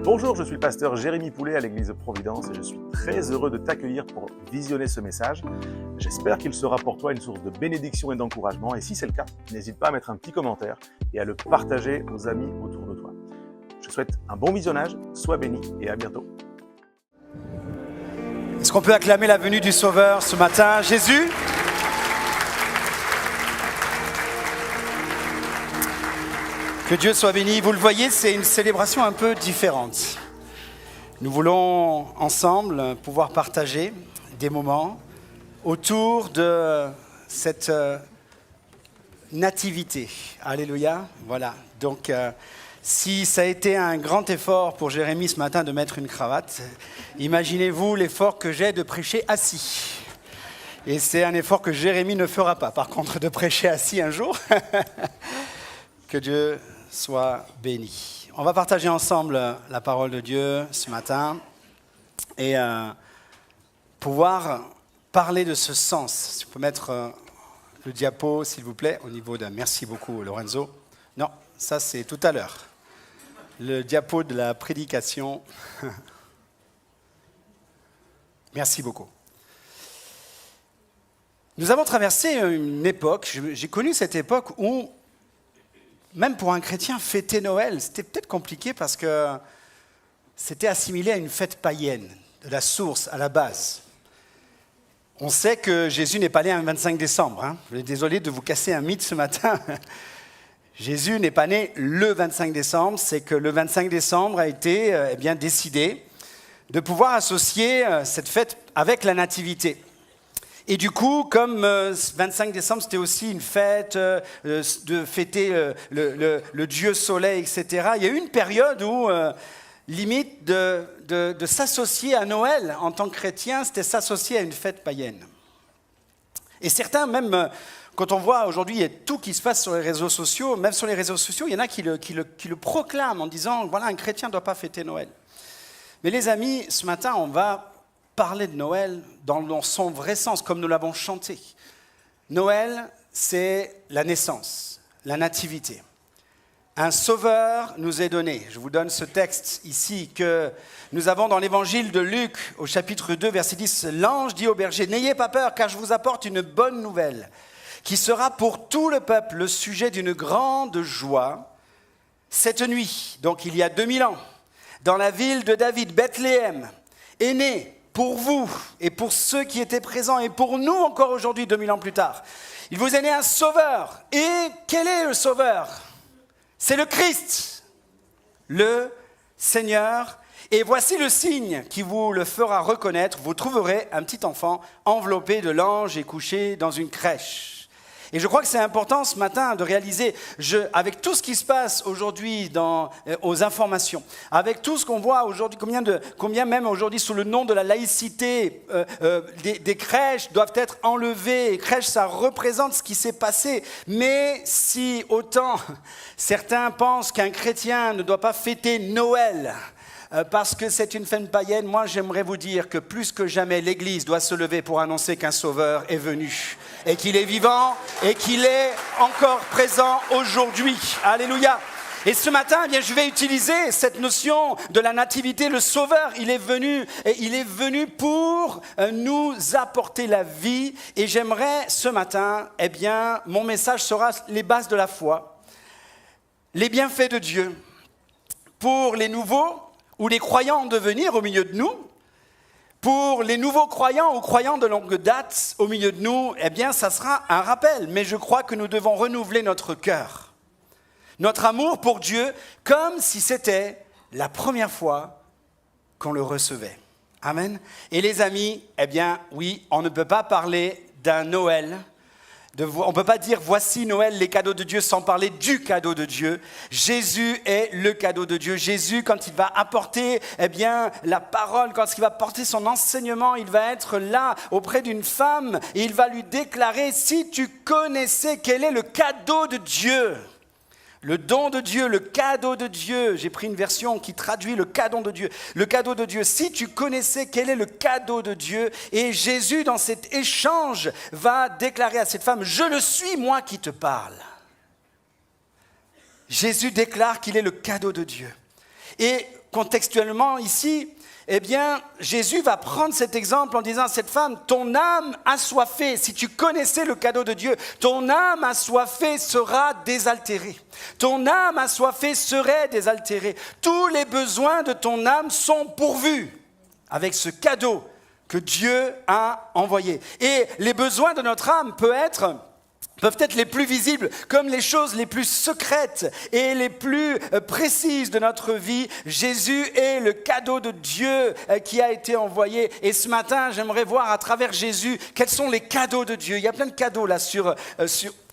Bonjour, je suis le pasteur Jérémy Poulet à l'église Providence et je suis très heureux de t'accueillir pour visionner ce message. J'espère qu'il sera pour toi une source de bénédiction et d'encouragement et si c'est le cas, n'hésite pas à mettre un petit commentaire et à le partager aux amis autour de toi. Je te souhaite un bon visionnage, sois béni et à bientôt. Est-ce qu'on peut acclamer la venue du Sauveur ce matin, Jésus ? Que Dieu soit béni. Vous le voyez, c'est une célébration un peu différente. Nous voulons ensemble pouvoir partager des moments autour de cette nativité. Alléluia. Voilà. Donc, si ça a été un grand effort pour Jérémy ce matin de mettre une cravate, imaginez-vous l'effort que j'ai de prêcher assis. Et c'est un effort que Jérémy ne fera pas, par contre, de prêcher assis un jour. Que Dieu soit béni. On va partager ensemble la parole de Dieu ce matin et pouvoir parler de ce sens. Si vous pouvez mettre le diapo, s'il vous plaît, au niveau de... Merci beaucoup, Lorenzo. Non, ça c'est tout à l'heure. Le diapo de la prédication. Merci beaucoup. Nous avons traversé une époque, j'ai connu cette époque où même pour un chrétien, fêter Noël, c'était peut-être compliqué parce que c'était assimilé à une fête païenne, de la source, à la base. On sait que Jésus n'est pas né un 25 décembre. Hein. Je suis désolé de vous casser un mythe ce matin. Jésus n'est pas né le 25 décembre, c'est que le 25 décembre a été décidé de pouvoir associer cette fête avec la nativité. Et du coup, comme 25 décembre, c'était aussi une fête de fêter le Dieu soleil, etc., il y a eu une période où, limite, de s'associer à Noël en tant que chrétien, c'était s'associer à une fête païenne. Et certains, même quand on voit aujourd'hui, il y a tout qui se passe sur les réseaux sociaux, même sur les réseaux sociaux, il y en a qui le proclament en disant, voilà, un chrétien ne doit pas fêter Noël. Mais les amis, ce matin, on va parler de Noël dans son vrai sens, comme nous l'avons chanté. Noël, c'est la naissance, la nativité. Un sauveur nous est donné. Je vous donne ce texte ici que nous avons dans l'évangile de Luc, au chapitre 2, verset 10. L'ange dit au berger, « N'ayez pas peur, car je vous apporte une bonne nouvelle, qui sera pour tout le peuple le sujet d'une grande joie. Cette nuit, donc il y a 2000 ans, dans la ville de David, Bethléem, est né pour vous et pour ceux qui étaient présents et pour nous encore aujourd'hui, 2000 ans plus tard. Il vous est né un sauveur. Et quel est le sauveur ? C'est le Christ, le Seigneur. Et voici le signe qui vous le fera reconnaître. Vous trouverez un petit enfant enveloppé de langes et couché dans une crèche. Et je crois que c'est important ce matin de réaliser, avec tout ce qui se passe aujourd'hui aux informations, avec tout ce qu'on voit aujourd'hui, combien même aujourd'hui sous le nom de la laïcité, des crèches doivent être enlevées. Les crèches, ça représente ce qui s'est passé. Mais si autant certains pensent qu'un chrétien ne doit pas fêter Noël, parce que c'est une fête païenne, moi j'aimerais vous dire que plus que jamais l'Église doit se lever pour annoncer qu'un Sauveur est venu et qu'il est vivant et qu'il est encore présent aujourd'hui. Alléluia. Et ce matin, je vais utiliser cette notion de la nativité. Le Sauveur, il est venu pour nous apporter la vie. Et j'aimerais ce matin, mon message sera les bases de la foi, les bienfaits de Dieu pour les nouveaux ou les croyants en devenir au milieu de nous, pour les nouveaux croyants ou croyants de longue date au milieu de nous, ça sera un rappel. Mais je crois que nous devons renouveler notre cœur, notre amour pour Dieu, comme si c'était la première fois qu'on le recevait. Amen. Et les amis, oui, on ne peut pas parler d'un Noël. On ne peut pas dire « voici Noël, les cadeaux de Dieu » sans parler du cadeau de Dieu. Jésus est le cadeau de Dieu. Jésus, quand il va apporter la parole, quand il va porter son enseignement, il va être là auprès d'une femme et il va lui déclarer « si tu connaissais quel est le cadeau de Dieu ». Le don de Dieu, le cadeau de Dieu. J'ai pris une version qui traduit le cadeau de Dieu. Le cadeau de Dieu. Si tu connaissais quel est le cadeau de Dieu, et Jésus, dans cet échange, va déclarer à cette femme, « Je le suis, moi qui te parle ». Jésus déclare qu'il est le cadeau de Dieu. Et contextuellement ici, eh bien, Jésus va prendre cet exemple en disant à cette femme, ton âme assoiffée, si tu connaissais le cadeau de Dieu, ton âme assoiffée sera désaltérée. Ton âme assoiffée serait désaltérée. Tous les besoins de ton âme sont pourvus avec ce cadeau que Dieu a envoyé. Et les besoins de notre âme peuvent être les plus visibles, comme les choses les plus secrètes et les plus précises de notre vie. Jésus est le cadeau de Dieu qui a été envoyé. Et ce matin, j'aimerais voir à travers Jésus quels sont les cadeaux de Dieu. Il y a plein de cadeaux là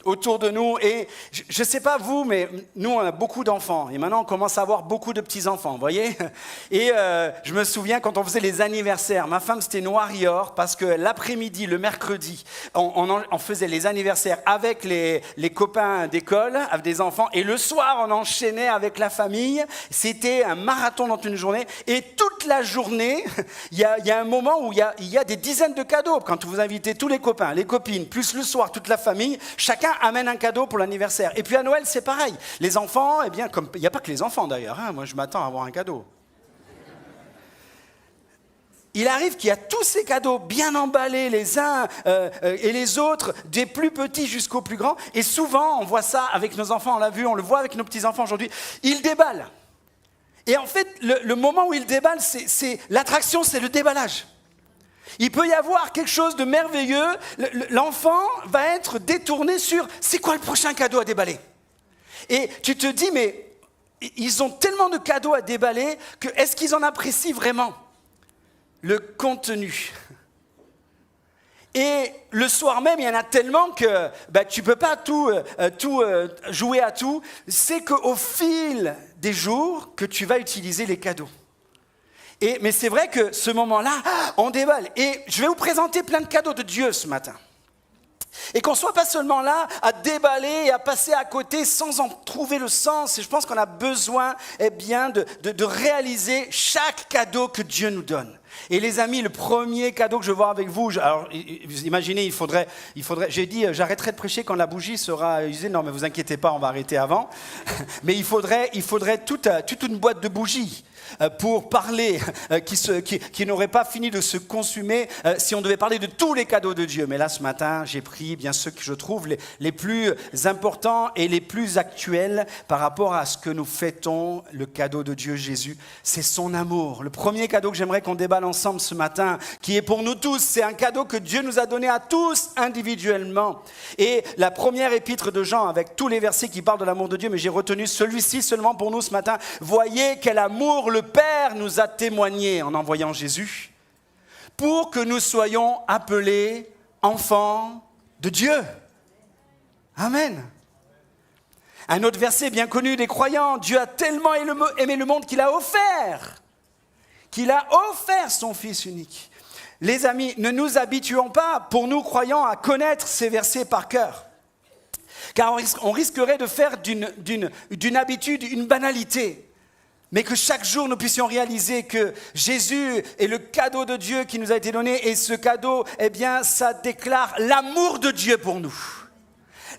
autour de nous. Et je ne sais pas vous, mais nous, on a beaucoup d'enfants. Et maintenant, on commence à avoir beaucoup de petits-enfants, vous voyez. Et je me souviens quand on faisait les anniversaires, ma femme, c'était noir et or, parce que l'après-midi, le mercredi, on faisait les anniversaires avec les copains d'école, avec des enfants. Et le soir, on enchaînait avec la famille. C'était un marathon dans une journée. Et toute la journée, il y a un moment où il y a des dizaines de cadeaux. Quand vous invitez tous les copains, les copines, plus le soir, toute la famille, chacun amène un cadeau pour l'anniversaire. Et puis à Noël, c'est pareil. Les enfants, eh bien, comme il n'y a pas que les enfants d'ailleurs, hein, moi je m'attends à avoir un cadeau. Il arrive qu'il y a tous ces cadeaux bien emballés les uns et les autres, des plus petits jusqu'aux plus grands. Et souvent, on voit ça avec nos enfants, on l'a vu, on le voit avec nos petits-enfants aujourd'hui. Ils déballent. Et en fait, le moment où ils déballent, l'attraction, c'est le déballage. Il peut y avoir quelque chose de merveilleux. L'enfant va être détourné sur c'est quoi le prochain cadeau à déballer. Et tu te dis, mais ils ont tellement de cadeaux à déballer que est-ce qu'ils en apprécient vraiment le contenu? Et le soir même, il y en a tellement que tu ne peux pas tout jouer à tout. C'est qu'au fil des jours que tu vas utiliser les cadeaux. Mais c'est vrai que ce moment-là, on déballe. Et je vais vous présenter plein de cadeaux de Dieu ce matin. Et qu'on ne soit pas seulement là à déballer et à passer à côté sans en trouver le sens. Et je pense qu'on a besoin de réaliser chaque cadeau que Dieu nous donne. Et les amis, le premier cadeau que je veux voir avec vous, alors vous imaginez, il faudrait, j'ai dit j'arrêterai de prêcher quand la bougie sera usée. Non mais vous inquiétez pas, on va arrêter avant. Mais il faudrait toute une boîte de bougies pour parler, qui n'aurait pas fini de se consumer si on devait parler de tous les cadeaux de Dieu. Mais là, ce matin, j'ai pris bien ceux que je trouve les plus importants et les plus actuels par rapport à ce que nous fêtons, le cadeau de Dieu Jésus. C'est son amour. Le premier cadeau que j'aimerais qu'on déballe ensemble ce matin, qui est pour nous tous, c'est un cadeau que Dieu nous a donné à tous individuellement. Et la première épître de Jean, avec tous les versets qui parlent de l'amour de Dieu, mais j'ai retenu celui-ci seulement pour nous ce matin. Voyez quel amour le Père nous a témoigné en envoyant Jésus pour que nous soyons appelés enfants de Dieu. Amen. Un autre verset bien connu des croyants, Dieu a tellement aimé le monde qu'il a offert son Fils unique. Les amis, ne nous habituons pas, pour nous croyants, à connaître ces versets par cœur. Car on risquerait de faire d'une habitude une banalité. Mais que chaque jour, nous puissions réaliser que Jésus est le cadeau de Dieu qui nous a été donné. Et ce cadeau, eh bien, ça déclare l'amour de Dieu pour nous.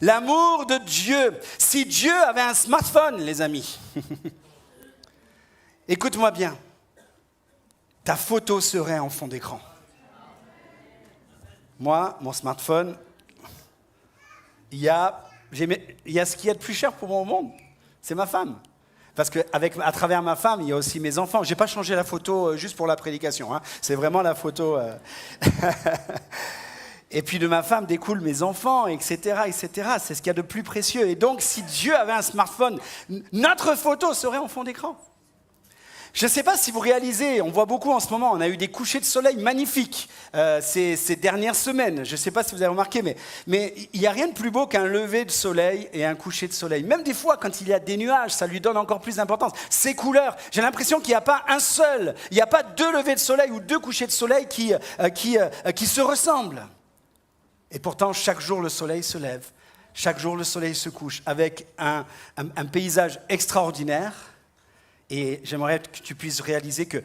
L'amour de Dieu. Si Dieu avait un smartphone, les amis, écoute-moi bien, ta photo serait en fond d'écran. Moi, mon smartphone, il y a ce qu'il y a de plus cher pour moi au monde, c'est ma femme. Parce qu'à travers ma femme, il y a aussi mes enfants. Je n'ai pas changé la photo juste pour la prédication. Hein. C'est vraiment la photo... Et puis de ma femme découlent mes enfants, etc., etc. C'est ce qu'il y a de plus précieux. Et donc, si Dieu avait un smartphone, notre photo serait en fond d'écran. Je ne sais pas si vous réalisez, on voit beaucoup en ce moment, on a eu des couchers de soleil magnifiques ces dernières semaines. Je ne sais pas si vous avez remarqué, mais il n'y a rien de plus beau qu'un lever de soleil et un coucher de soleil. Même des fois, quand il y a des nuages, ça lui donne encore plus d'importance. Ces couleurs, j'ai l'impression qu'il n'y a pas un seul, il n'y a pas deux levers de soleil ou deux couchers de soleil qui se ressemblent. Et pourtant, chaque jour, le soleil se lève, chaque jour, le soleil se couche avec un paysage extraordinaire. Et j'aimerais que tu puisses réaliser que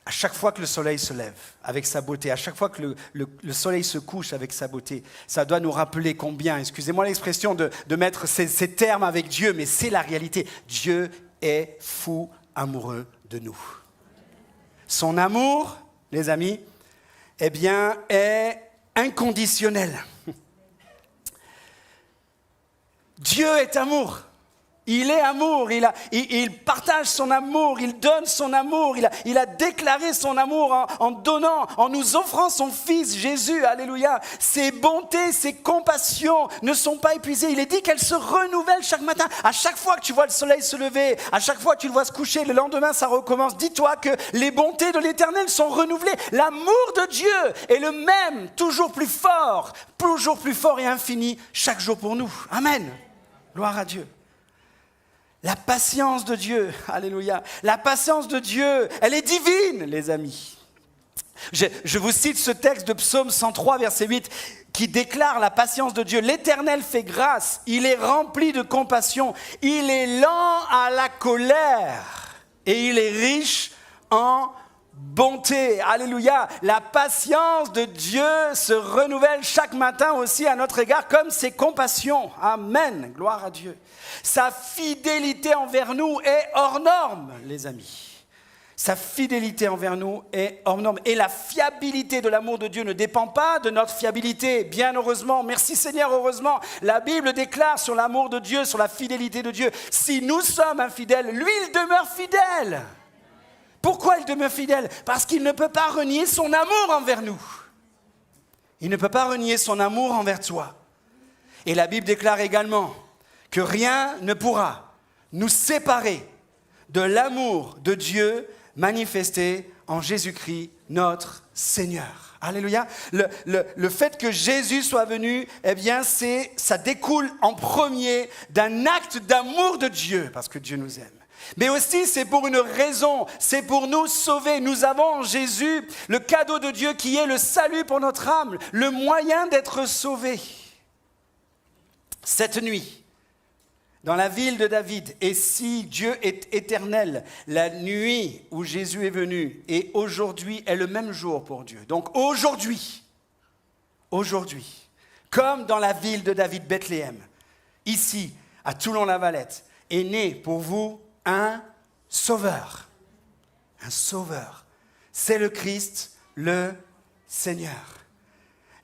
à chaque fois que le soleil se lève avec sa beauté, à chaque fois que le soleil se couche avec sa beauté, ça doit nous rappeler combien, excusez-moi l'expression de mettre ces termes avec Dieu, mais c'est la réalité. Dieu est fou amoureux de nous. Son amour, les amis, eh bien, est inconditionnel. Dieu est amour. Il est amour, il partage son amour, il donne son amour, il a déclaré son amour en donnant, en nous offrant son Fils Jésus, alléluia. Ses bontés, ses compassions ne sont pas épuisées. Il est dit qu'elles se renouvellent chaque matin. À chaque fois que tu vois le soleil se lever, à chaque fois que tu le vois se coucher, le lendemain ça recommence. Dis-toi que les bontés de l'Éternel sont renouvelées. L'amour de Dieu est le même, toujours plus fort et infini chaque jour pour nous. Amen. Gloire à Dieu. La patience de Dieu, alléluia, la patience de Dieu, elle est divine, les amis. Je vous cite ce texte de Psaume 103, verset 8, qui déclare la patience de Dieu. L'Éternel fait grâce, il est rempli de compassion, il est lent à la colère et il est riche en bonté. Alléluia. La patience de Dieu se renouvelle chaque matin aussi à notre égard comme ses compassions. Amen. Gloire à Dieu. Sa fidélité envers nous est hors norme, les amis. Sa fidélité envers nous est hors norme. Et la fiabilité de l'amour de Dieu ne dépend pas de notre fiabilité. Bien heureusement, merci Seigneur, heureusement. La Bible déclare sur l'amour de Dieu, sur la fidélité de Dieu. Si nous sommes infidèles, lui, il demeure fidèle. Pourquoi il demeure fidèle ? Parce qu'il ne peut pas renier son amour envers nous. Il ne peut pas renier son amour envers toi. Et la Bible déclare également que rien ne pourra nous séparer de l'amour de Dieu manifesté en Jésus-Christ, notre Seigneur. Alléluia. Le fait que Jésus soit venu, eh bien, ça découle en premier d'un acte d'amour de Dieu, parce que Dieu nous aime. Mais aussi, c'est pour une raison, c'est pour nous sauver. Nous avons en Jésus le cadeau de Dieu qui est le salut pour notre âme, le moyen d'être sauvé. Cette nuit, dans la ville de David, et si Dieu est éternel, la nuit où Jésus est venu et aujourd'hui est le même jour pour Dieu. Donc aujourd'hui, comme dans la ville de David, Bethléem, ici, à Toulon-la-Valette, est né pour vous un sauveur. Un sauveur. C'est le Christ, le Seigneur.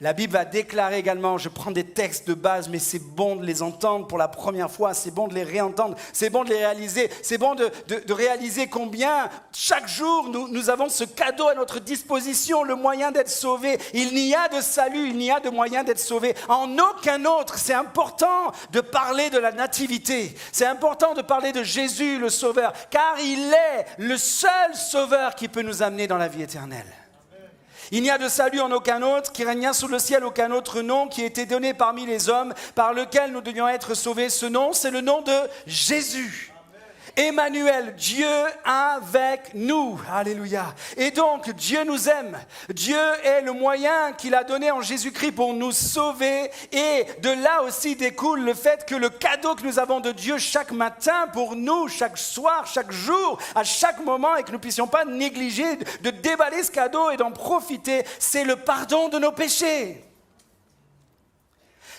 La Bible va déclarer également, je prends des textes de base, mais c'est bon de les entendre pour la première fois, c'est bon de les réentendre, c'est bon de les réaliser, c'est bon de réaliser combien chaque jour nous avons ce cadeau à notre disposition, le moyen d'être sauvé. Il n'y a de salut, il n'y a de moyen d'être sauvé en aucun autre. C'est important de parler de la nativité, c'est important de parler de Jésus le Sauveur, car il est le seul Sauveur qui peut nous amener dans la vie éternelle. Il n'y a de salut en aucun autre, qu'il n'y a sous le ciel aucun autre nom qui ait été donné parmi les hommes, par lequel nous devions être sauvés. Ce nom, c'est le nom de Jésus. Emmanuel, Dieu avec nous. Alléluia. Et donc, Dieu nous aime. Dieu est le moyen qu'il a donné en Jésus-Christ pour nous sauver. Et de là aussi découle le fait que le cadeau que nous avons de Dieu chaque matin pour nous, chaque soir, chaque jour, à chaque moment, et que nous ne puissions pas négliger de déballer ce cadeau et d'en profiter, c'est le pardon de nos péchés.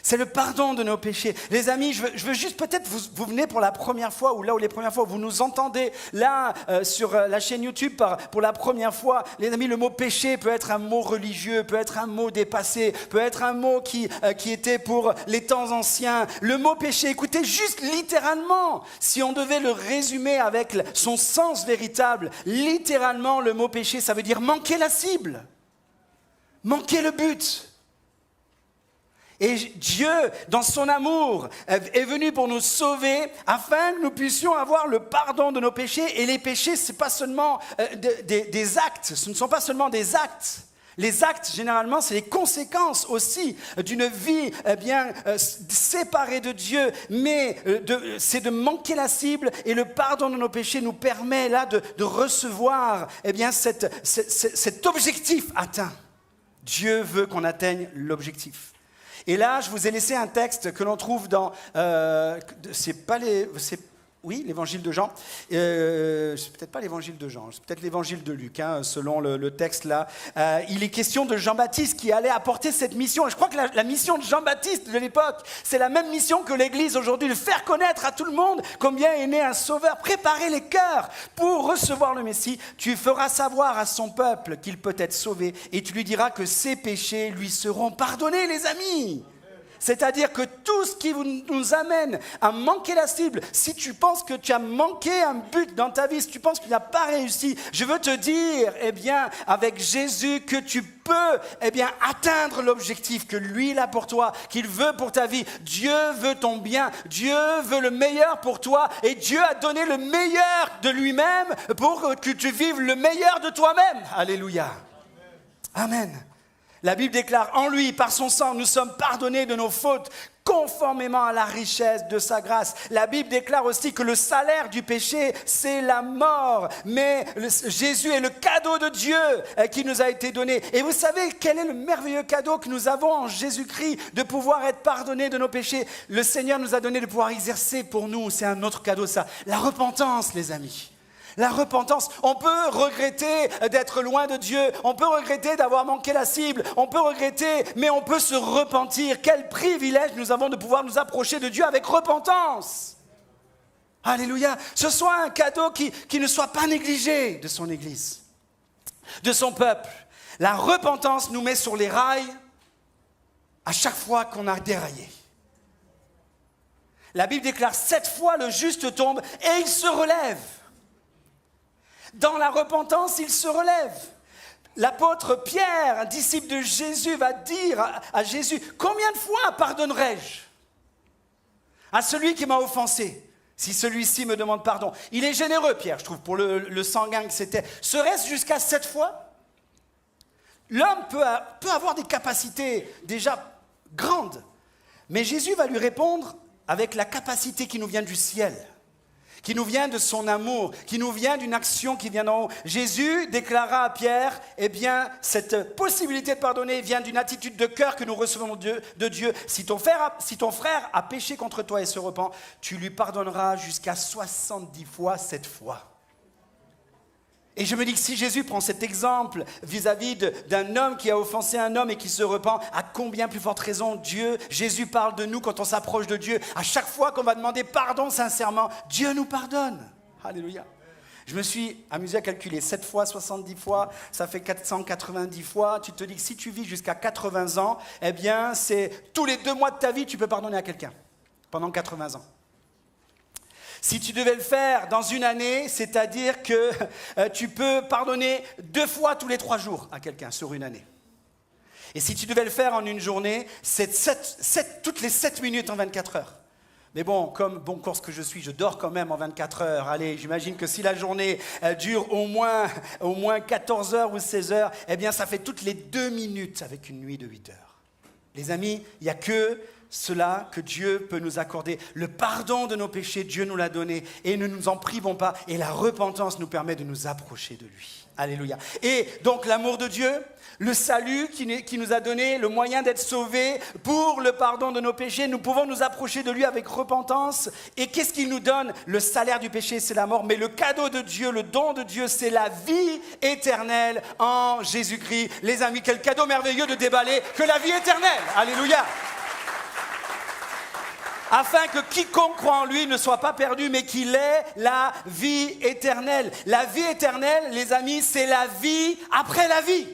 C'est le pardon de nos péchés. Les amis, je veux juste peut-être vous venez pour la première fois, ou là où les premières fois, vous nous entendez là sur la chaîne YouTube pour la première fois. Les amis, le mot péché peut être un mot religieux, peut être un mot dépassé, peut être un mot qui était pour les temps anciens. Le mot péché, écoutez, juste littéralement, si on devait le résumer avec son sens véritable, littéralement, le mot péché, ça veut dire manquer la cible, manquer le but. Et Dieu, dans son amour, est venu pour nous sauver afin que nous puissions avoir le pardon de nos péchés. Et les péchés, ce n'est pas seulement des actes, ce ne sont pas seulement des actes. Les actes, généralement, c'est les conséquences aussi d'une vie séparée de Dieu. Mais c'est de manquer la cible et le pardon de nos péchés nous permet là de recevoir cet objectif atteint. Dieu veut qu'on atteigne l'objectif. Et là, je vous ai laissé un texte que l'on trouve dans... c'est Oui, l'évangile de Jean. C'est peut-être pas l'évangile de Jean, c'est peut-être l'évangile de Luc, selon le texte là. Il est question de Jean-Baptiste qui allait apporter cette mission. Et je crois que la mission de Jean-Baptiste de l'époque, c'est la même mission que l'Église aujourd'hui, de faire connaître à tout le monde combien est né un sauveur. Préparer les cœurs pour recevoir le Messie. Tu feras savoir à son peuple qu'il peut être sauvé et tu lui diras que ses péchés lui seront pardonnés, les amis. C'est-à-dire que tout ce qui nous amène à manquer la cible, si tu penses que tu as manqué un but dans ta vie, si tu penses que tu n'as pas réussi, je veux te dire, avec Jésus, que tu peux, atteindre l'objectif que lui, il a pour toi, qu'il veut pour ta vie. Dieu veut ton bien, Dieu veut le meilleur pour toi, et Dieu a donné le meilleur de lui-même pour que tu vives le meilleur de toi-même. Alléluia. Amen. La Bible déclare, en lui, par son sang, nous sommes pardonnés de nos fautes, conformément à la richesse de sa grâce. La Bible déclare aussi que le salaire du péché, c'est la mort. Mais Jésus est le cadeau de Dieu qui nous a été donné. Et vous savez quel est le merveilleux cadeau que nous avons en Jésus-Christ, de pouvoir être pardonnés de nos péchés. Le Seigneur nous a donné de pouvoir exercer pour nous, c'est un autre cadeau ça, la repentance, les amis. La repentance, on peut regretter d'être loin de Dieu, on peut regretter d'avoir manqué la cible, on peut regretter, mais on peut se repentir. Quel privilège nous avons de pouvoir nous approcher de Dieu avec repentance. Alléluia. Ce soit un cadeau qui ne soit pas négligé de son Église, de son peuple. La repentance nous met sur les rails à chaque fois qu'on a déraillé. La Bible déclare 7 fois le juste tombe et il se relève. Dans la repentance, il se relève. L'apôtre Pierre, un disciple de Jésus, va dire à Jésus, combien de fois pardonnerai-je à celui qui m'a offensé, si celui-ci me demande pardon? Il est généreux, Pierre, je trouve, pour le sanguin que c'était. Serait-ce jusqu'à 7 fois? L'homme peut avoir des capacités déjà grandes, mais Jésus va lui répondre avec la capacité qui nous vient du ciel, qui nous vient de son amour, qui nous vient d'une action qui vient d'en haut. Jésus déclara à Pierre, cette possibilité de pardonner vient d'une attitude de cœur que nous recevons de Dieu. Si ton frère a péché contre toi et se repent, tu lui pardonneras jusqu'à 70 fois 7 fois. Et je me dis que si Jésus prend cet exemple vis-à-vis d'un homme qui a offensé un homme et qui se repent, à combien plus forte raison Jésus parle de nous quand on s'approche de Dieu. À chaque fois qu'on va demander pardon sincèrement, Dieu nous pardonne. Alléluia. Je me suis amusé à calculer 7 fois, 70 fois, ça fait 490 fois. Tu te dis que si tu vis jusqu'à 80 ans, c'est tous les 2 mois de ta vie, tu peux pardonner à quelqu'un pendant 80 ans. Si tu devais le faire dans une année, c'est-à-dire que tu peux pardonner 2 fois tous les 3 jours à quelqu'un sur une année. Et si tu devais le faire en une journée, c'est toutes les 7 minutes en 24 heures. Mais bon, comme bon course que je suis, je dors quand même en 24 heures. Allez, j'imagine que si la journée dure au moins 14 heures ou 16 heures, ça fait toutes les 2 minutes avec une nuit de 8 heures. Les amis, il n'y a que cela que Dieu peut nous accorder. Le pardon de nos péchés, Dieu nous l'a donné et ne nous en privons pas. Et la repentance nous permet de nous approcher de lui. Alléluia. Et donc l'amour de Dieu, le salut qui nous a donné le moyen d'être sauvés pour le pardon de nos péchés, nous pouvons nous approcher de lui avec repentance. Et qu'est-ce qu'il nous donne? Le salaire du péché, c'est la mort, mais le cadeau de Dieu, le don de Dieu, c'est la vie éternelle en Jésus-Christ. Les amis, quel cadeau merveilleux de déballer que la vie éternelle. Alléluia. Afin que quiconque croit en lui ne soit pas perdu, mais qu'il ait la vie éternelle. La vie éternelle, les amis, c'est la vie après la vie.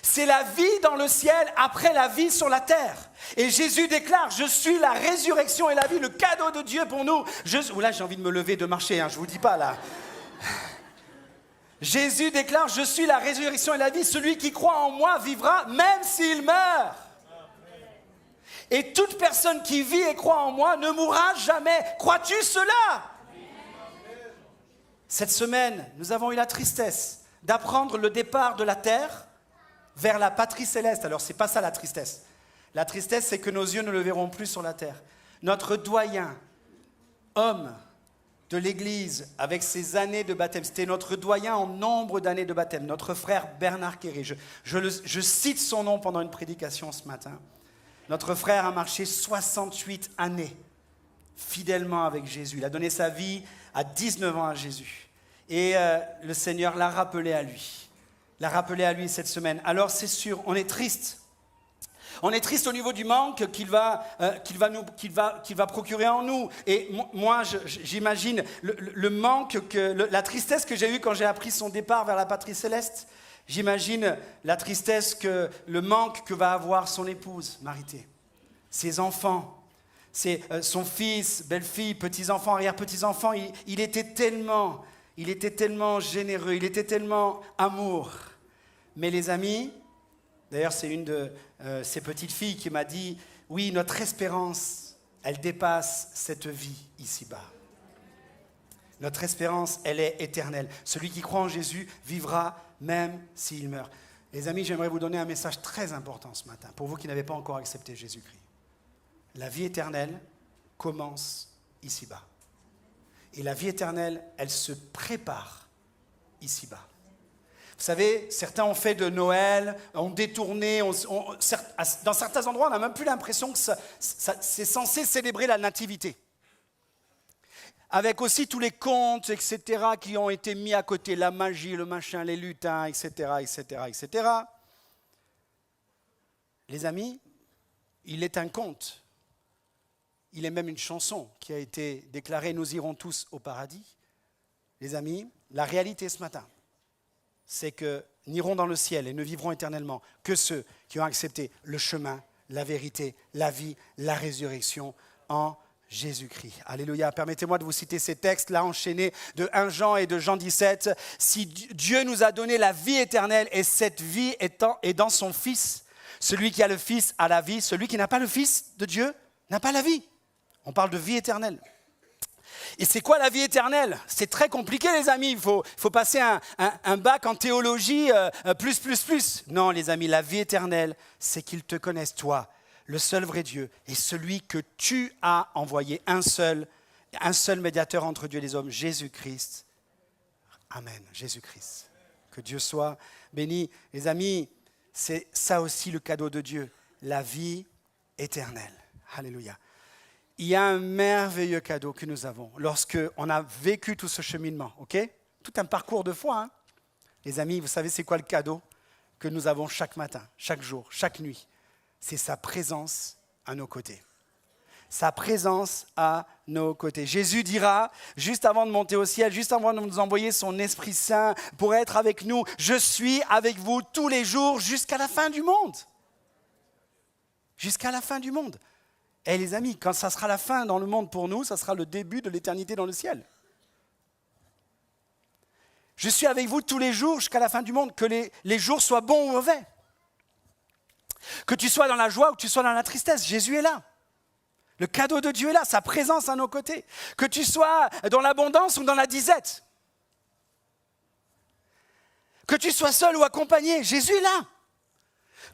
C'est la vie dans le ciel après la vie sur la terre. Et Jésus déclare, je suis la résurrection et la vie, le cadeau de Dieu pour nous. Là, j'ai envie de me lever, de marcher, je ne vous dis pas là. Jésus déclare, je suis la résurrection et la vie. Celui qui croit en moi vivra même s'il meurt. Et toute personne qui vit et croit en moi ne mourra jamais. Crois-tu cela? Cette semaine, nous avons eu la tristesse d'apprendre le départ de la terre vers la patrie céleste. Alors, ce n'est pas ça la tristesse. La tristesse, c'est que nos yeux ne le verront plus sur la terre. Notre doyen, homme de l'Église, avec ses années de baptême, c'était notre doyen en nombre d'années de baptême, notre frère Bernard Quéré. Je cite son nom pendant une prédication ce matin. Notre frère a marché 68 années fidèlement avec Jésus. Il a donné sa vie à 19 ans à Jésus. Et le Seigneur l'a rappelé à lui. L'a rappelé à lui cette semaine. Alors c'est sûr, on est triste. On est triste au niveau du manque qu'il va procurer en nous. Et moi, j'imagine le manque, la tristesse que j'ai eue quand j'ai appris son départ vers la patrie céleste. J'imagine la tristesse, le manque que va avoir son épouse, Marité, ses enfants, son fils, belle-fille, petits-enfants, arrière-petits-enfants. Il était tellement généreux, il était tellement amour. Mais les amis, d'ailleurs c'est une de ces petites filles qui m'a dit, oui, notre espérance, elle dépasse cette vie ici-bas. Notre espérance, elle est éternelle. Celui qui croit en Jésus vivra même s'il meurt. Les amis, j'aimerais vous donner un message très important ce matin, pour vous qui n'avez pas encore accepté Jésus-Christ. La vie éternelle commence ici-bas. Et la vie éternelle, elle se prépare ici-bas. Vous savez, certains ont fait de Noël, ont détourné, dans certains endroits, on n'a même plus l'impression que c'est censé célébrer la nativité. Avec aussi tous les contes, etc., qui ont été mis à côté, la magie, le machin, les lutins, etc., etc., etc. Les amis, il est un conte. Il est même une chanson qui a été déclarée « Nous irons tous au paradis ». Les amis, la réalité ce matin, c'est que n'iront dans le ciel et ne vivront éternellement que ceux qui ont accepté le chemin, la vérité, la vie, la résurrection en Jésus-Christ. Alléluia. Permettez-moi de vous citer ces textes-là enchaînés de 1 Jean et de Jean 17. Si Dieu nous a donné la vie éternelle et cette vie est dans son Fils, celui qui a le Fils a la vie, celui qui n'a pas le Fils de Dieu n'a pas la vie. On parle de vie éternelle. Et c'est quoi la vie éternelle? C'est très compliqué, les amis. Il faut passer un bac en théologie plus. Non, les amis, la vie éternelle, c'est qu'ils te connaissent, toi, le seul vrai Dieu, et celui que tu as envoyé, un seul médiateur entre Dieu et les hommes, Jésus-Christ. Amen, Jésus-Christ. Que Dieu soit béni. Les amis, c'est ça aussi le cadeau de Dieu, la vie éternelle. Alléluia. Il y a un merveilleux cadeau que nous avons lorsqu'on a vécu tout ce cheminement, ok? Tout un parcours de foi. Hein? Les amis, vous savez c'est quoi le cadeau que nous avons chaque matin, chaque jour, chaque nuit? C'est sa présence à nos côtés. Sa présence à nos côtés. Jésus dira, juste avant de monter au ciel, juste avant de nous envoyer son Esprit Saint pour être avec nous, « Je suis avec vous tous les jours jusqu'à la fin du monde. » Jusqu'à la fin du monde. Et les amis, quand ça sera la fin dans le monde pour nous, ça sera le début de l'éternité dans le ciel. Je suis avec vous tous les jours jusqu'à la fin du monde, que les jours soient bons ou mauvais. Que tu sois dans la joie ou que tu sois dans la tristesse, Jésus est là. Le cadeau de Dieu est là, sa présence à nos côtés. Que tu sois dans l'abondance ou dans la disette. Que tu sois seul ou accompagné, Jésus est là.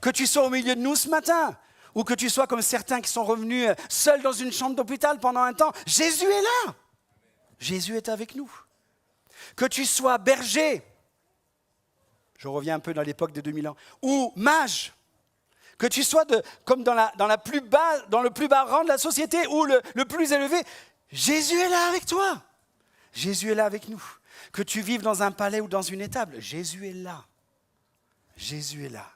Que tu sois au milieu de nous ce matin. Ou que tu sois comme certains qui sont revenus seuls dans une chambre d'hôpital pendant un temps. Jésus est là. Jésus est avec nous. Que tu sois berger, je reviens un peu dans l'époque des 2000 ans, ou mage, que tu sois comme dans le plus bas rang de la société ou le plus élevé, Jésus est là avec toi. Jésus est là avec nous. Que tu vives dans un palais ou dans une étable, Jésus est là. Jésus est là.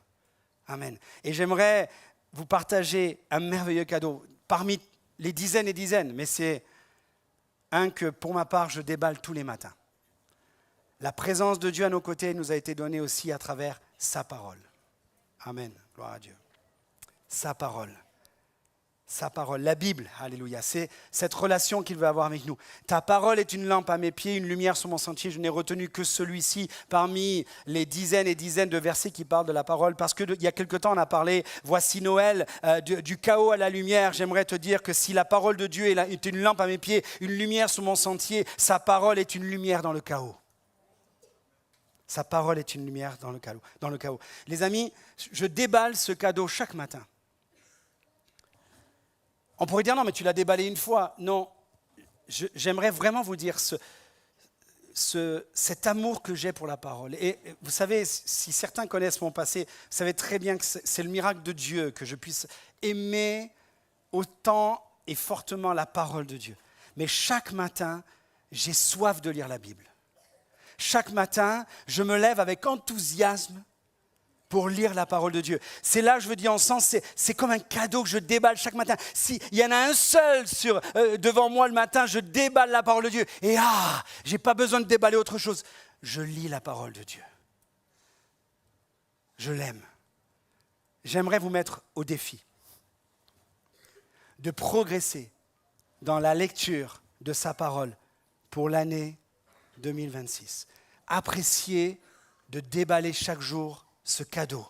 Amen. Et j'aimerais vous partager un merveilleux cadeau parmi les dizaines et dizaines, mais c'est un que pour ma part je déballe tous les matins. La présence de Dieu à nos côtés nous a été donnée aussi à travers sa parole. Amen, gloire à Dieu. Sa parole. Sa parole, la Bible, alléluia, c'est cette relation qu'il veut avoir avec nous. Ta parole est une lampe à mes pieds, une lumière sur mon sentier. Je n'ai retenu que celui-ci parmi les dizaines et dizaines de versets qui parlent de la parole. Parce qu'il y a quelque temps, on a parlé, voici Noël, du chaos à la lumière. J'aimerais te dire que si la parole de Dieu est une lampe à mes pieds, une lumière sur mon sentier, sa parole est une lumière dans le chaos. Sa parole est une lumière dans le chaos. Les amis, je déballe ce cadeau chaque matin. On pourrait dire, non, mais tu l'as déballé une fois. Non, j'aimerais vraiment vous dire cet amour que j'ai pour la parole. Et vous savez, si certains connaissent mon passé, vous savez très bien que c'est le miracle de Dieu que je puisse aimer autant et fortement la parole de Dieu. Mais chaque matin, j'ai soif de lire la Bible. Chaque matin, je me lève avec enthousiasme pour lire la parole de Dieu. C'est là, je veux dire en sens, c'est comme un cadeau que je déballe chaque matin. S'il y en a un seul devant moi le matin, je déballe la parole de Dieu. Et je n'ai pas besoin de déballer autre chose. Je lis la parole de Dieu. Je l'aime. J'aimerais vous mettre au défi de progresser dans la lecture de sa parole pour l'année 2026. Appréciez de déballer chaque jour ce cadeau.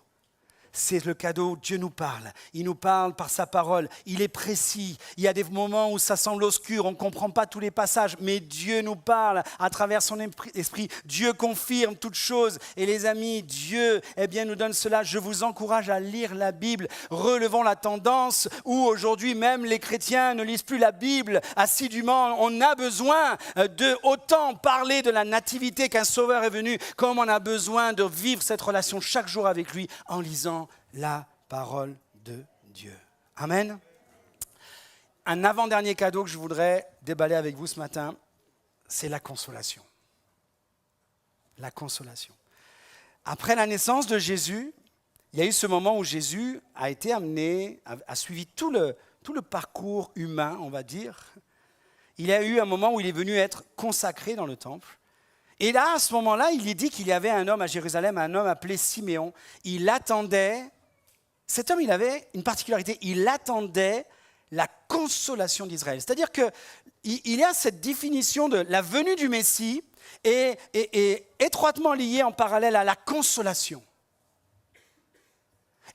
C'est le cadeau où Dieu nous parle. Il nous parle par sa parole. Il est précis. Il y a des moments où ça semble obscur. On ne comprend pas tous les passages. Mais Dieu nous parle à travers son esprit. Dieu confirme toutes choses. Et les amis, Dieu nous donne cela. Je vous encourage à lire la Bible. Relevons la tendance où aujourd'hui même les chrétiens ne lisent plus la Bible assidûment. On a besoin de autant parler de la nativité qu'un sauveur est venu, comme on a besoin de vivre cette relation chaque jour avec lui en lisant la parole de Dieu. Amen. Un avant-dernier cadeau que je voudrais déballer avec vous ce matin, c'est la consolation. La consolation. Après la naissance de Jésus, il y a eu ce moment où Jésus a été amené, a suivi tout le parcours humain, on va dire. Il y a eu un moment où il est venu être consacré dans le temple. Et là, à ce moment-là, il est dit qu'il y avait un homme à Jérusalem, un homme appelé Siméon. Il attendait, cet homme, il avait une particularité, il attendait la consolation d'Israël. C'est-à-dire qu'il y a cette définition de la venue du Messie et étroitement liée en parallèle à la consolation.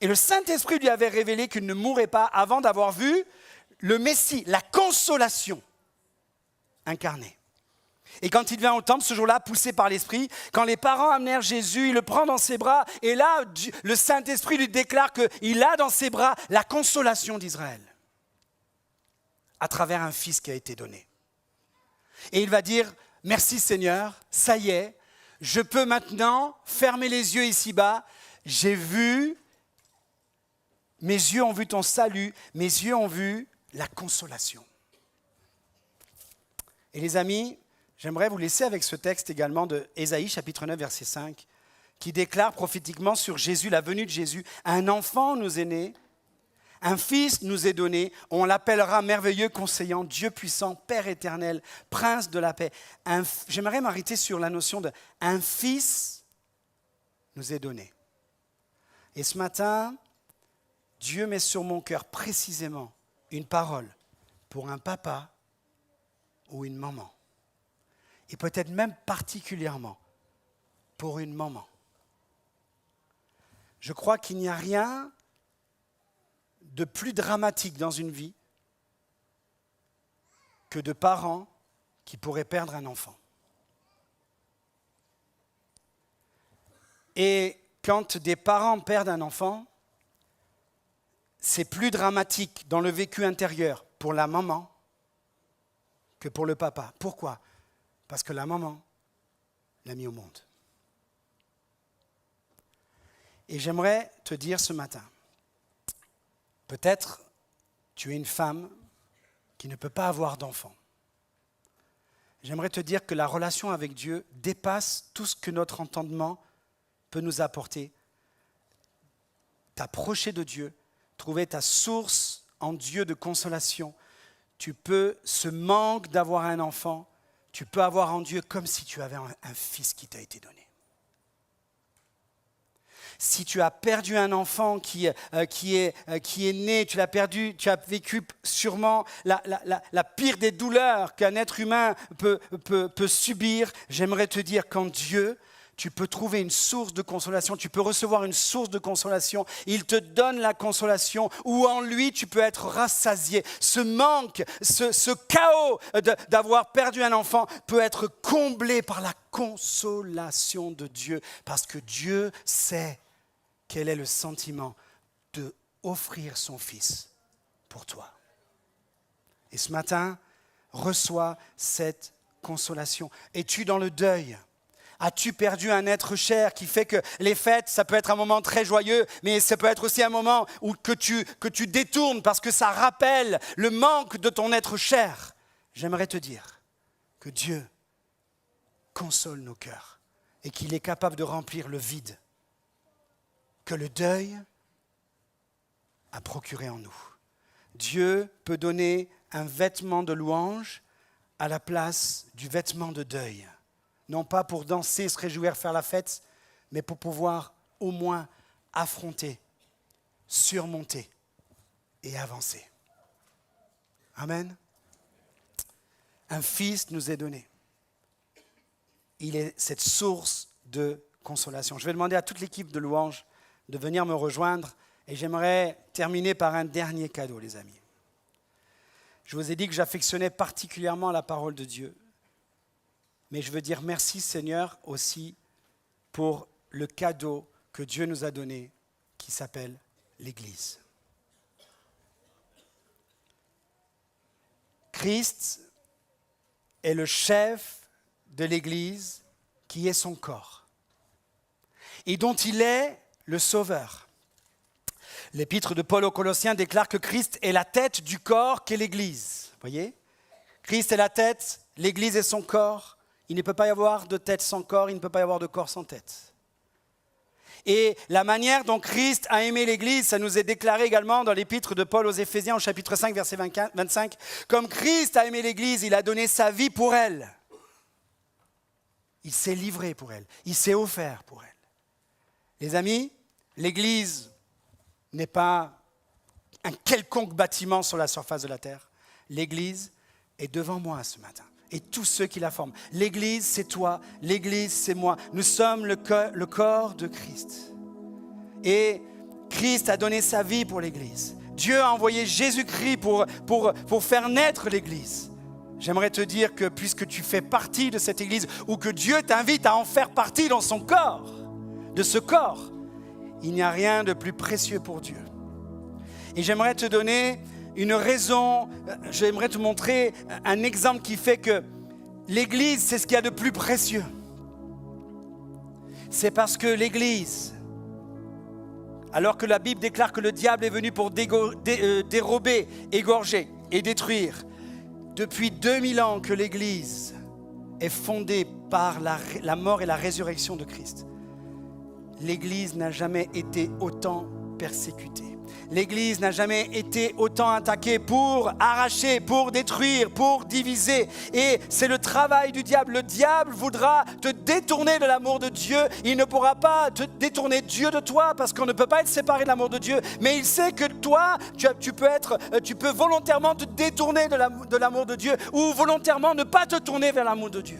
Et le Saint-Esprit lui avait révélé qu'il ne mourrait pas avant d'avoir vu le Messie, la consolation incarnée. Et quand il vient au temple ce jour-là, poussé par l'Esprit, quand les parents amenèrent Jésus, il le prend dans ses bras, et là, le Saint-Esprit lui déclare qu'il a dans ses bras la consolation d'Israël, à travers un fils qui a été donné. Et il va dire, merci Seigneur, ça y est, je peux maintenant fermer les yeux ici-bas, j'ai vu, mes yeux ont vu ton salut, mes yeux ont vu la consolation. Et les amis, j'aimerais vous laisser avec ce texte également de Ésaïe, chapitre 9, verset 5, qui déclare prophétiquement sur Jésus, la venue de Jésus. Un enfant nous est né, un fils nous est donné, on l'appellera merveilleux conseillant, Dieu puissant, Père éternel, prince de la paix. J'aimerais m'arrêter sur la notion de un fils nous est donné. Et ce matin, Dieu met sur mon cœur précisément une parole pour un papa ou une maman. Et peut-être même particulièrement pour une maman. Je crois qu'il n'y a rien de plus dramatique dans une vie que de parents qui pourraient perdre un enfant. Et quand des parents perdent un enfant, c'est plus dramatique dans le vécu intérieur pour la maman que pour le papa. Pourquoi ? Parce que la maman l'a mis au monde. Et j'aimerais te dire ce matin, peut-être tu es une femme qui ne peut pas avoir d'enfant. J'aimerais te dire que la relation avec Dieu dépasse tout ce que notre entendement peut nous apporter. T'approcher de Dieu, trouver ta source en Dieu de consolation. Tu peux, ce manque d'avoir un enfant, tu peux avoir en Dieu comme si tu avais un fils qui t'a été donné. Si tu as perdu un enfant qui est né, tu l'as perdu, tu as vécu sûrement la pire des douleurs qu'un être humain peut subir, j'aimerais te dire qu'en Dieu, tu peux trouver une source de consolation, tu peux recevoir une source de consolation, il te donne la consolation, ou en lui tu peux être rassasié. Ce manque, ce chaos d'avoir perdu un enfant peut être comblé par la consolation de Dieu, parce que Dieu sait quel est le sentiment de offrir son Fils pour toi. Et ce matin, reçois cette consolation. Es-tu dans le deuil ? As-tu perdu un être cher qui fait que les fêtes, ça peut être un moment très joyeux, mais ça peut être aussi un moment où que tu détournes parce que ça rappelle le manque de ton être cher. J'aimerais te dire que Dieu console nos cœurs et qu'il est capable de remplir le vide que le deuil a procuré en nous. Dieu peut donner un vêtement de louange à la place du vêtement de deuil. Non pas pour danser, se réjouir, faire la fête, mais pour pouvoir au moins affronter, surmonter et avancer. Amen. Un fils nous est donné. Il est cette source de consolation. Je vais demander à toute l'équipe de louange de venir me rejoindre et j'aimerais terminer par un dernier cadeau, les amis. Je vous ai dit que j'affectionnais particulièrement la parole de Dieu. Mais je veux dire merci Seigneur aussi pour le cadeau que Dieu nous a donné qui s'appelle l'Église. Christ est le chef de l'Église qui est son corps et dont il est le sauveur. L'épître de Paul aux Colossiens déclare que Christ est la tête du corps qu'est l'Église. Voyez ? Christ est la tête, l'Église est son corps. Il ne peut pas y avoir de tête sans corps, il ne peut pas y avoir de corps sans tête. Et la manière dont Christ a aimé l'Église, ça nous est déclaré également dans l'épître de Paul aux Éphésiens au chapitre 5, verset 25. Comme Christ a aimé l'Église, il a donné sa vie pour elle. Il s'est livré pour elle, il s'est offert pour elle. Les amis, l'Église n'est pas un quelconque bâtiment sur la surface de la terre. L'Église est devant moi ce matin. Et tous ceux qui la forment. L'Église, c'est toi. L'Église, c'est moi. Nous sommes le corps de Christ. Et Christ a donné sa vie pour l'Église. Dieu a envoyé Jésus-Christ pour faire naître l'Église. J'aimerais te dire que puisque tu fais partie de cette Église, ou que Dieu t'invite à en faire partie dans son corps, de ce corps, il n'y a rien de plus précieux pour Dieu. Et j'aimerais te donner une raison, j'aimerais te montrer un exemple qui fait que l'Église, c'est ce qu'il y a de plus précieux. C'est parce que l'Église, alors que la Bible déclare que le diable est venu pour dérober, égorger et détruire, depuis 2000 ans que l'Église est fondée par la mort et la résurrection de Christ, l'Église n'a jamais été autant persécutée. L'Église n'a jamais été autant attaquée pour arracher, pour détruire, pour diviser. Et c'est le travail du diable. Le diable voudra te détourner de l'amour de Dieu. Il ne pourra pas te détourner Dieu de toi parce qu'on ne peut pas être séparé de l'amour de Dieu. Mais il sait que toi, tu peux volontairement te détourner de l'amour de Dieu ou volontairement ne pas te tourner vers l'amour de Dieu.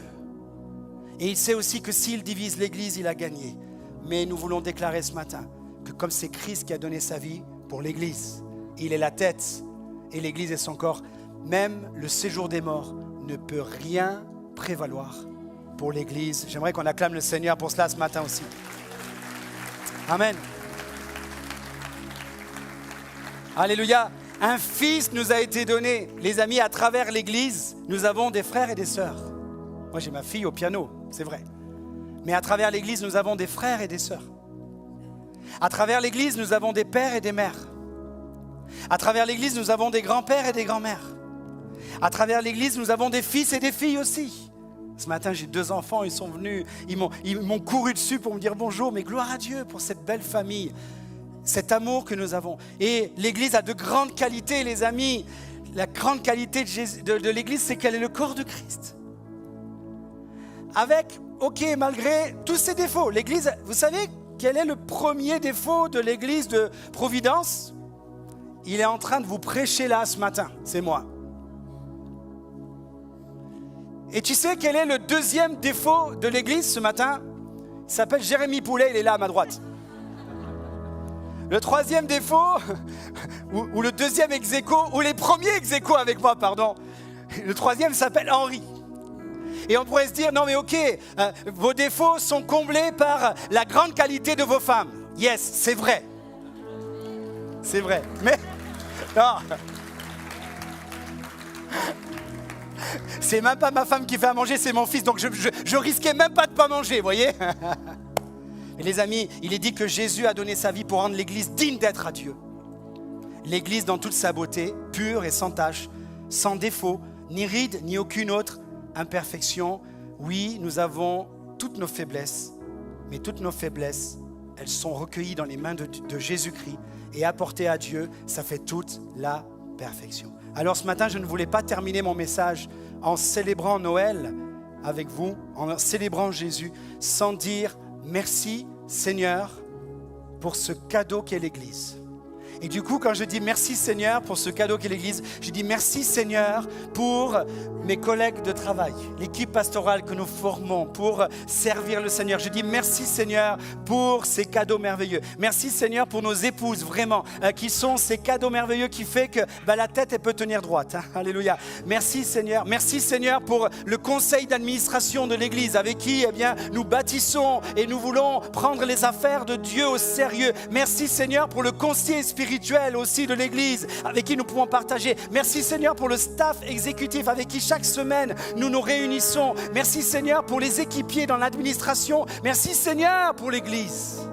Et il sait aussi que s'il divise l'Église, il a gagné. Mais nous voulons déclarer ce matin que comme c'est Christ qui a donné sa vie pour l'Église, il est la tête et l'Église est son corps, même le séjour des morts ne peut rien prévaloir pour l'Église. J'aimerais qu'on acclame le Seigneur pour cela ce matin aussi. Amen. Alléluia. Un fils nous a été donné. Les amis, à travers l'Église, nous avons des frères et des sœurs. Moi, j'ai ma fille au piano, c'est vrai. Mais à travers l'Église, nous avons des frères et des sœurs. À travers l'Église, nous avons des pères et des mères. À travers l'Église, nous avons des grands-pères et des grands-mères. À travers l'Église, nous avons des fils et des filles aussi. Ce matin, j'ai 2 enfants, ils sont venus, ils m'ont couru dessus pour me dire bonjour, mais gloire à Dieu pour cette belle famille, cet amour que nous avons. Et l'Église a de grandes qualités, les amis. La grande qualité de l'Église, c'est qu'elle est le corps de Christ. Avec, malgré tous ses défauts, l'Église, vous savez, quel est le premier défaut de l'Église de Providence ? Il est en train de vous prêcher là ce matin, c'est moi. Et tu sais quel est le deuxième défaut de l'Église ce matin ? Il s'appelle Jérémy Poulet, il est là à ma droite. Le troisième défaut, ou le deuxième ex-aequo, ou les premiers ex-aequo avec moi, pardon. Le troisième s'appelle Henri. Et on pourrait se dire, non mais vos défauts sont comblés par la grande qualité de vos femmes. Yes, c'est vrai. C'est vrai. Mais, non. C'est même pas ma femme qui fait à manger, c'est mon fils. Donc je risquais même pas de pas manger, vous voyez. Et les amis, il est dit que Jésus a donné sa vie pour rendre l'Église digne d'être à Dieu. L'Église dans toute sa beauté, pure et sans tache, sans défaut, ni ride, ni aucune autre imperfection. Oui, nous avons toutes nos faiblesses, mais toutes nos faiblesses, elles sont recueillies dans les mains de Jésus-Christ et apportées à Dieu, ça fait toute la perfection. Alors ce matin, je ne voulais pas terminer mon message en célébrant Noël avec vous, en célébrant Jésus, sans dire merci Seigneur pour ce cadeau qu'est l'Église. Et du coup, quand je dis merci Seigneur pour ce cadeau qu'est l'Église, je dis merci Seigneur pour mes collègues de travail, l'équipe pastorale que nous formons pour servir le Seigneur. Je dis merci Seigneur pour ces cadeaux merveilleux. Merci Seigneur pour nos épouses, vraiment, qui sont ces cadeaux merveilleux qui fait que la tête, elle peut tenir droite. Hein. Alléluia. Merci Seigneur. Merci Seigneur pour le conseil d'administration de l'Église avec qui nous bâtissons et nous voulons prendre les affaires de Dieu au sérieux. Merci Seigneur pour le conseiller spirituel aussi de l'Église avec qui nous pouvons partager. Merci Seigneur pour le staff exécutif avec qui chaque semaine nous nous réunissons. Merci Seigneur pour les équipiers dans l'administration. Merci Seigneur pour l'Église.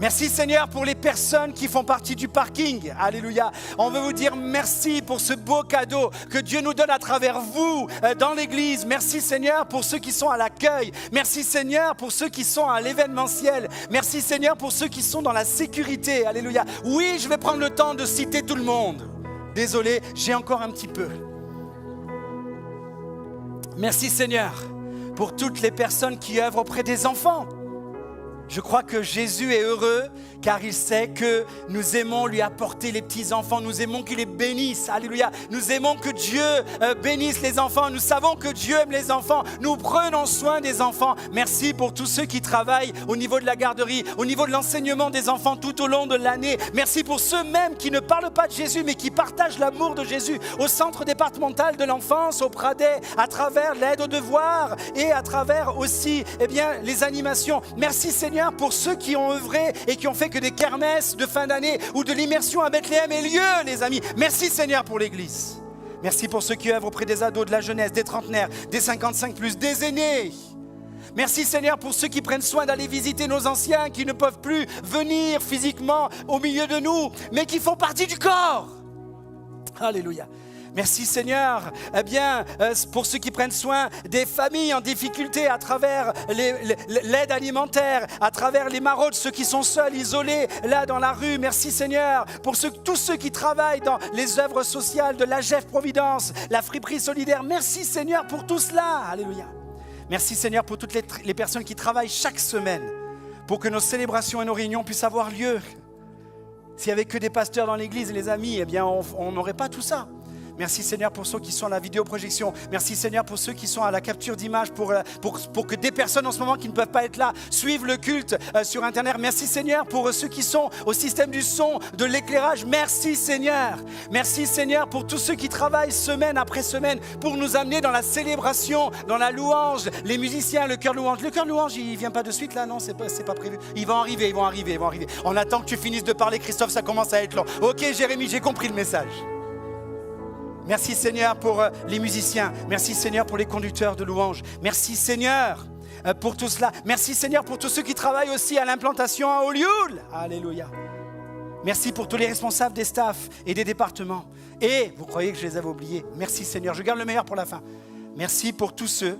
Merci Seigneur pour les personnes qui font partie du parking. Alléluia. On veut vous dire merci pour ce beau cadeau que Dieu nous donne à travers vous dans l'église. Merci Seigneur pour ceux qui sont à l'accueil. Merci Seigneur pour ceux qui sont à l'événementiel. Merci Seigneur pour ceux qui sont dans la sécurité. Alléluia. Oui, je vais prendre le temps de citer tout le monde. Désolé, j'ai encore un petit peu. Merci Seigneur pour toutes les personnes qui œuvrent auprès des enfants. Je crois que Jésus est heureux car il sait que nous aimons lui apporter les petits-enfants. Nous aimons qu'il les bénisse. Alléluia. Nous aimons que Dieu bénisse les enfants. Nous savons que Dieu aime les enfants. Nous prenons soin des enfants. Merci pour tous ceux qui travaillent au niveau de la garderie, au niveau de l'enseignement des enfants tout au long de l'année. Merci pour ceux même qui ne parlent pas de Jésus mais qui partagent l'amour de Jésus au centre départemental de l'enfance, au Pradet, à travers l'aide aux devoirs et à travers aussi les animations. Merci Seigneur pour ceux qui ont œuvré et qui ont fait que des kermesses de fin d'année ou de l'immersion à Bethléem aient lieu, les amis. Merci Seigneur pour l'Église. Merci pour ceux qui œuvrent auprès des ados, de la jeunesse, des trentenaires, des 55+, des aînés. Merci Seigneur pour ceux qui prennent soin d'aller visiter nos anciens, qui ne peuvent plus venir physiquement au milieu de nous, mais qui font partie du corps. Alléluia. Merci Seigneur, pour ceux qui prennent soin des familles en difficulté à travers l'aide alimentaire, à travers les maraudes, ceux qui sont seuls, isolés, là dans la rue. Merci Seigneur pour tous ceux qui travaillent dans les œuvres sociales de l'AGEF Providence, la friperie solidaire. Merci Seigneur pour tout cela. Alléluia. Merci Seigneur pour toutes les personnes qui travaillent chaque semaine pour que nos célébrations et nos réunions puissent avoir lieu. S'il n'y avait que des pasteurs dans l'église, les amis, on n'aurait pas tout ça. Merci Seigneur pour ceux qui sont à la vidéoprojection. Merci Seigneur pour ceux qui sont à la capture d'images pour que des personnes en ce moment qui ne peuvent pas être là suivent le culte sur Internet. Merci Seigneur pour ceux qui sont au système du son, de l'éclairage. Merci Seigneur. Merci Seigneur pour tous ceux qui travaillent semaine après semaine pour nous amener dans la célébration, dans la louange. Les musiciens, le chœur louange. Le chœur louange, il ne vient pas de suite là? Non, c'est pas prévu. Ils vont arriver. On attend que tu finisses de parler, Christophe, ça commence à être long. Ok Jérémie, j'ai compris le message. Merci Seigneur pour les musiciens. Merci Seigneur pour les conducteurs de louanges. Merci Seigneur pour tout cela. Merci Seigneur pour tous ceux qui travaillent aussi à l'implantation à Olioul. Alléluia. Merci pour tous les responsables des staffs et des départements. Et vous croyez que je les avais oubliés? Merci Seigneur. Je garde le meilleur pour la fin. Merci pour tous ceux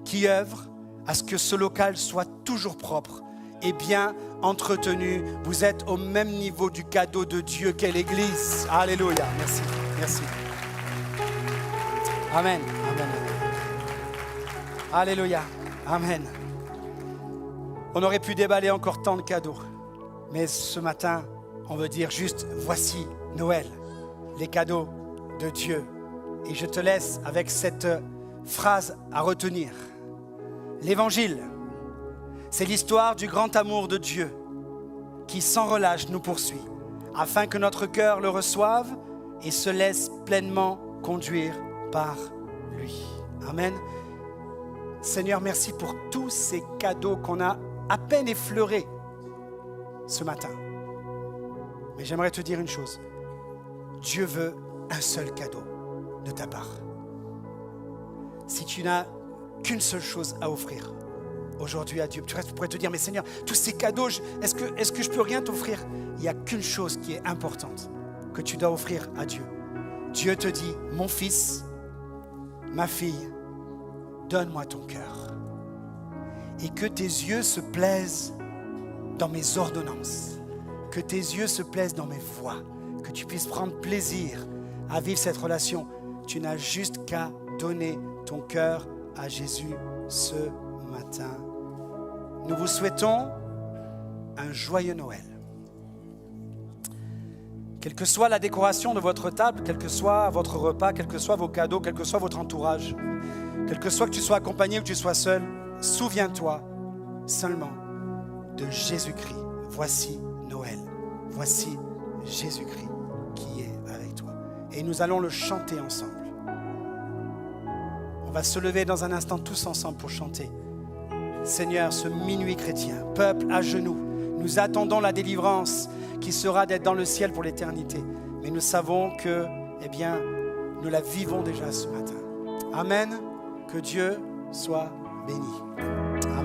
qui œuvrent à ce que ce local soit toujours propre et bien entretenu. Vous êtes au même niveau du cadeau de Dieu qu'est l'Église. Alléluia. Merci. Merci. Amen. Amen. Alléluia. Amen. On aurait pu déballer encore tant de cadeaux. Mais ce matin, on veut dire juste, voici Noël, les cadeaux de Dieu. Et je te laisse avec cette phrase à retenir. L'Évangile, c'est l'histoire du grand amour de Dieu qui sans relâche nous poursuit, afin que notre cœur le reçoive et se laisse pleinement conduire par lui. Amen. Seigneur, merci pour tous ces cadeaux qu'on a à peine effleurés ce matin. Mais j'aimerais te dire une chose. Dieu veut un seul cadeau de ta part. si tu n'as qu'une seule chose à offrir aujourd'hui à Dieu. Tu pourrais te dire, mais Seigneur, tous ces cadeaux, est-ce que je peux rien t'offrir? Il n'y a qu'une chose qui est importante que tu dois offrir à Dieu. Dieu te dit, mon fils, ma fille, donne-moi ton cœur. Et que tes yeux se plaisent dans mes ordonnances, que tes yeux se plaisent dans mes voies, que tu puisses prendre plaisir à vivre cette relation. Tu n'as juste qu'à donner ton cœur à Jésus ce matin. Nous vous souhaitons un joyeux Noël. Quelle que soit la décoration de votre table, quel que soit votre repas, quels que soient vos cadeaux, quel que soit votre entourage, quel que soit que tu sois accompagné ou que tu sois seul, souviens-toi seulement de Jésus-Christ. Voici Noël. Voici Jésus-Christ qui est avec toi. Et nous allons le chanter ensemble. On va se lever dans un instant tous ensemble pour chanter. Seigneur, ce minuit chrétien, peuple à genoux, nous attendons la délivrance qui sera d'être dans le ciel pour l'éternité. Mais nous savons que, nous la vivons déjà ce matin. Amen. Que Dieu soit béni. Amen.